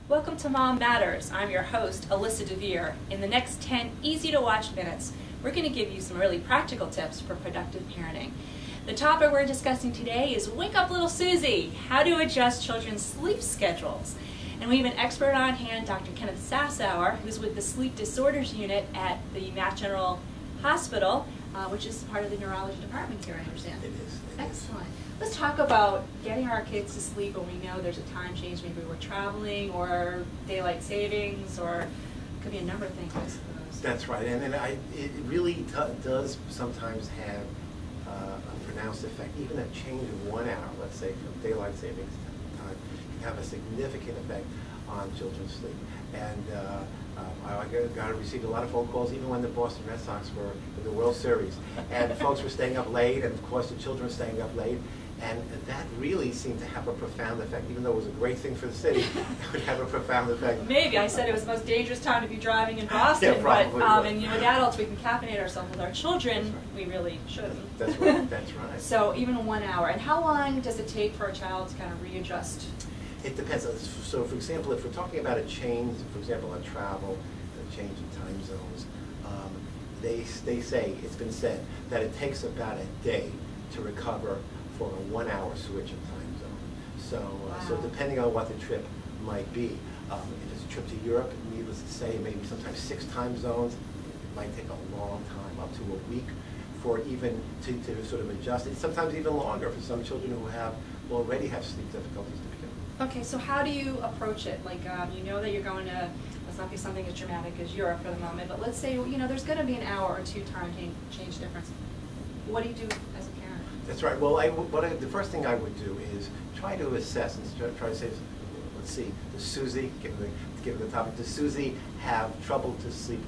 Welcome to Mom Matters. I'm your host, Alyssa Dver. In the next 10 easy-to-watch minutes, we're going to give you some really practical tips for productive parenting. The topic we're discussing today is Wake Up Little Susie, how to adjust children's sleep schedules. And we have an expert on hand, Dr. Kenneth Sassower, who's with the Sleep Disorders Unit at the Mass General Hospital, which is part of the neurology department here, I understand. It is. Excellent. Let's talk about getting our kids to sleep when we know there's a time change. Maybe we're traveling or daylight savings, or it could be a number of things, I suppose. That's right, and it really does sometimes have a pronounced effect. Even a change of 1 hour, let's say, from daylight savings time, can have a significant effect on children's sleep. And I received a lot of phone calls even when the Boston Red Sox were in the World Series. And folks were staying up late, and of course the children were staying up late. And that really seemed to have a profound effect. Even though it was a great thing for the city, it would have a profound effect. Maybe. I said it was the most dangerous time to be driving in Boston. Yeah, probably. And you know, with adults, we can caffeinate ourselves. With our children, we really shouldn't. That's right. That's right. So even 1 hour. And how long does it take for a child to kind of readjust? It depends. So, for example, if we're talking about a change, for example, on travel, a change in time zones, they say, it's been said, that it takes about a day to recover for a 1 hour switch in time zone. So, so depending on what the trip might be, if it's a trip to Europe, needless to say, maybe sometimes 6 time zones, it might take a long time, up to a week, for even to sort of adjust. It's sometimes even longer for some children who already have sleep difficulties to begin with. Okay, so how do you approach it? Like, you know that you're going to, let's not be something as dramatic as Europe for the moment, but let's say, you know, there's going to be an hour or 2 time change difference. What do you do as a parent? That's right. Well, the first thing I would do is try to assess and try to say, let's see, does Susie, given the topic, does Susie have trouble to sleep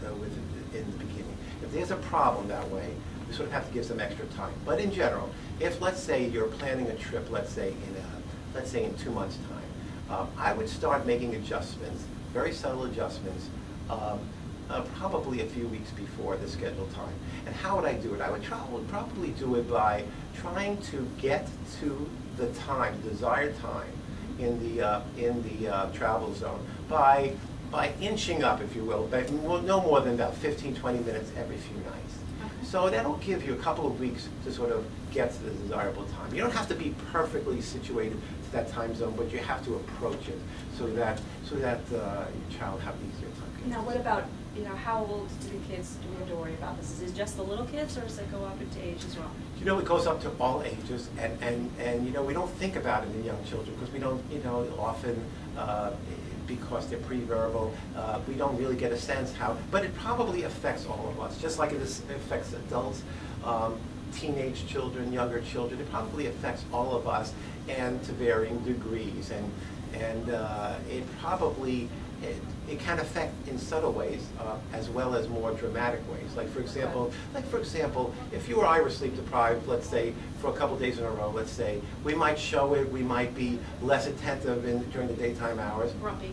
with in the beginning? If there's a problem that way, we sort of have to give some extra time. But in general, if let's say you're planning a trip, let's say in 2 months' time, I would start making adjustments, very subtle adjustments, probably a few weeks before the scheduled time. And how would I do it? I would probably do it by trying to get to the time, the desired time, in the travel zone by inching up, if you will, by no more than about 15-20 minutes every few nights. So that'll give you a couple of weeks to sort of get to the desirable time. You don't have to be perfectly situated to that time zone, but you have to approach it so that your child have an easier time. Now, what about, you know, how old do the kids, do we have to worry about this? Is it just the little kids, or does it go up into age as well? You know, it goes up to all ages, and you know, we don't think about it in young children because we don't, you know, often because they're pre-verbal, we don't really get a sense how, but it probably affects all of us, just like it affects adults, teenage children, younger children. It probably affects all of us, and to varying degrees, and it probably it can affect in subtle ways as well as more dramatic ways. Like for example, if you or I were sleep deprived, let's say for a couple days in a row, let's say, we might show it. We might be less attentive during the daytime hours. Grumpy.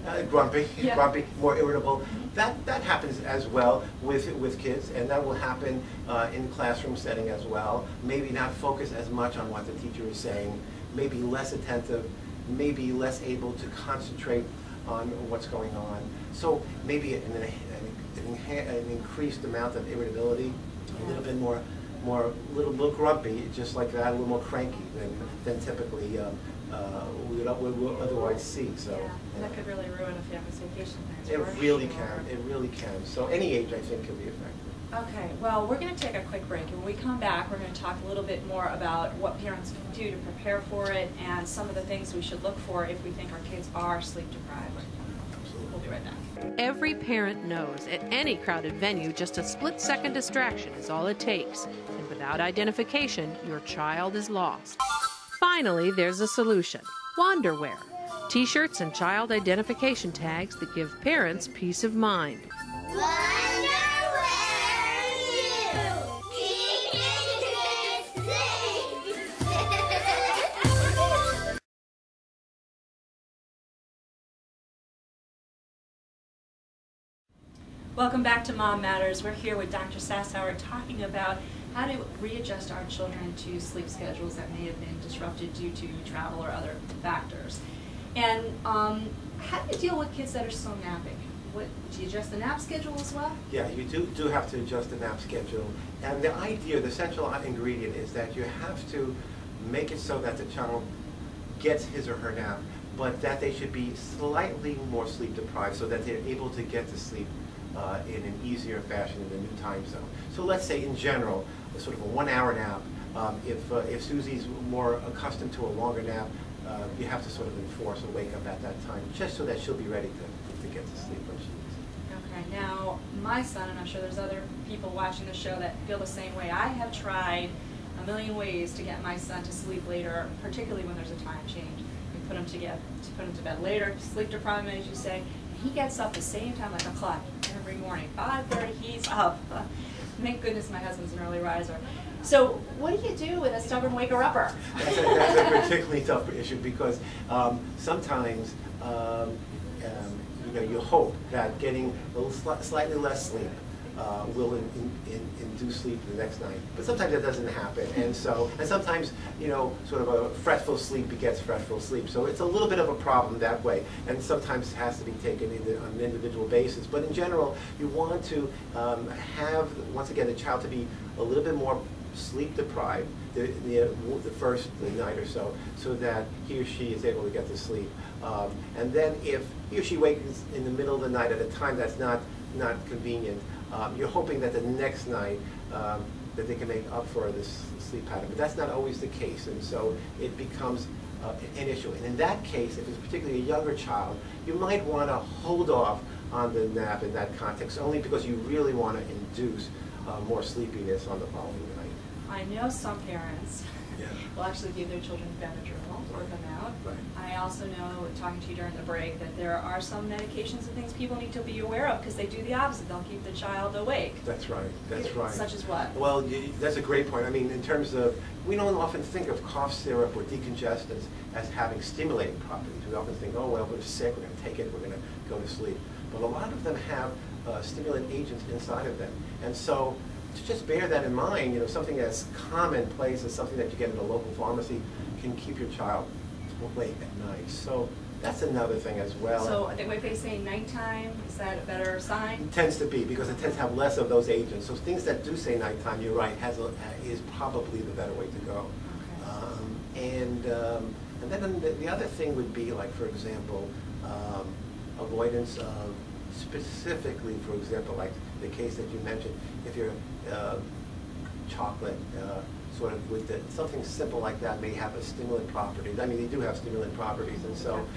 Yeah. Grumpy, more irritable. That happens as well with kids, and that will happen in classroom setting as well. Maybe not focus as much on what the teacher is saying. Maybe less attentive. Maybe less able to concentrate on what's going on. So maybe an increased amount of irritability, a little bit more little grumpy, just like that, a little more cranky than typically we would otherwise see. So yeah, and that could really ruin a family's vacation plans. It really can. It really can. So any age, I think, can be effective. Okay, well, we're going to take a quick break, and when we come back, we're going to talk a little bit more about what parents can do to prepare for it and some of the things we should look for if we think our kids are sleep deprived. Absolutely. We'll be right back. Every parent knows at any crowded venue, just a split-second distraction is all it takes. And without identification, your child is lost. Finally, there's a solution. Wanderwear. T-shirts and child identification tags that give parents peace of mind. Welcome back to Mom Matters. We're here with Dr. Sassower talking about how to readjust our children to sleep schedules that may have been disrupted due to travel or other factors. And how do you deal with kids that are still napping? Do you adjust the nap schedule as well? Yeah, you do have to adjust the nap schedule. And the idea, the central ingredient is that you have to make it so that the child gets his or her nap, but that they should be slightly more sleep deprived so that they're able to get to sleep in an easier fashion in the new time zone. So let's say in general, a sort of a 1 hour nap. If Susie's more accustomed to a longer nap, you have to sort of enforce a wake up at that time, just so that she'll be ready to get to sleep when she needs it. Okay, now my son, and I'm sure there's other people watching the show that feel the same way. I have tried a million ways to get my son to sleep later, particularly when there's a time change. We put him to bed later, sleep deprived, as you say, and he gets up the same time like a clock every morning. 5:30, he's up. Thank goodness my husband's an early riser. So what do you do with a stubborn waker-upper? That's a particularly tough issue because sometimes you hope that getting a little slightly less sleep will induce sleep the next night, but sometimes that doesn't happen, and sometimes sort of a fretful sleep begets fretful sleep. So it's a little bit of a problem that way, and sometimes it has to be taken on an individual basis. But in general, you want to have, once again, the child to be a little bit more sleep deprived the first night or so that he or she is able to get to sleep. And then if he or she wakes in the middle of the night at a time that's not convenient, you're hoping that the next night that they can make up for this sleep pattern. But that's not always the case, and so it becomes an issue. And in that case, if it's particularly a younger child, you might want to hold off on the nap in that context, only because you really want to induce more sleepiness on the following night. I know some parents will actually give their children Benadryl or them out. Right. I also know, talking to you during the break, that there are some medications and things people need to be aware of because they do the opposite. They'll keep the child awake. That's right. That's right. Such as what? Well, that's a great point. I mean, in terms of, we don't often think of cough syrup or decongestants as having stimulating properties. We often think, oh, well, we're sick, we're going to take it, we're going to go to sleep. But a lot of them have stimulant agents inside of them. And so, to just bear that in mind, something as commonplace as something that you get at a local pharmacy can keep your child awake at night. So that's another thing as well. So the way they say nighttime, is that a better sign? It tends to be, because it tends to have less of those agents. So things that do say nighttime, you're right, is probably the better way to go. Okay. And then the other thing would be, like, for example, avoidance of, specifically, for example, like the case that you mentioned, if you're chocolate, sort of with something simple like that may have a stimulant property. I mean, they do have stimulant properties, and so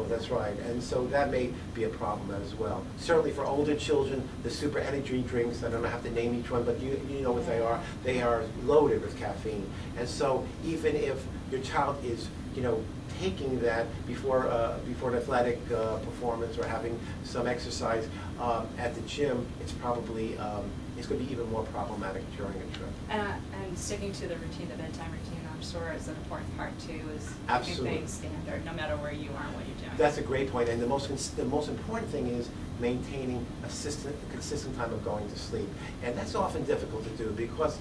that's right. And so that may be a problem as well. Certainly for older children, the super energy drinks, I don't have to name each one, but you know what they are. They are loaded with caffeine. And so even if your child is, taking that before an athletic performance or having some exercise at the gym, it's probably it's going to be even more problematic during a trip. And sticking to the routine, the bedtime routine, I'm sure is an important part too, is Absolutely. keeping things standard, no matter where you are and what you're doing. That's a great point, and the most important thing is maintaining a consistent time of going to sleep, and that's often difficult to do because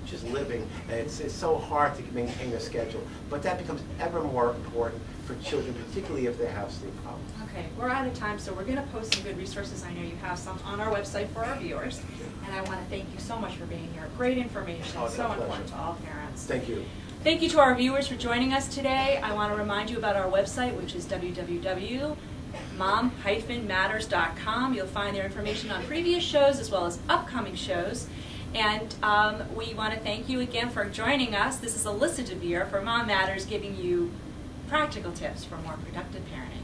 just living, it's so hard to maintain a schedule. But that becomes ever more important for children, particularly if they have sleep problems. Okay, we're out of time, so we're going to post some good resources. I know you have some on our website for our viewers, and I want to thank you so much for being here. Great information, so important to all parents. Thank you. Thank you to our viewers for joining us today. I want to remind you about our website, which is www.mom-matters.com. You'll find their information on previous shows as well as upcoming shows. And we want to thank you again for joining us. This is Alyssa Dver for Mom Matters, giving you practical tips for more productive parenting.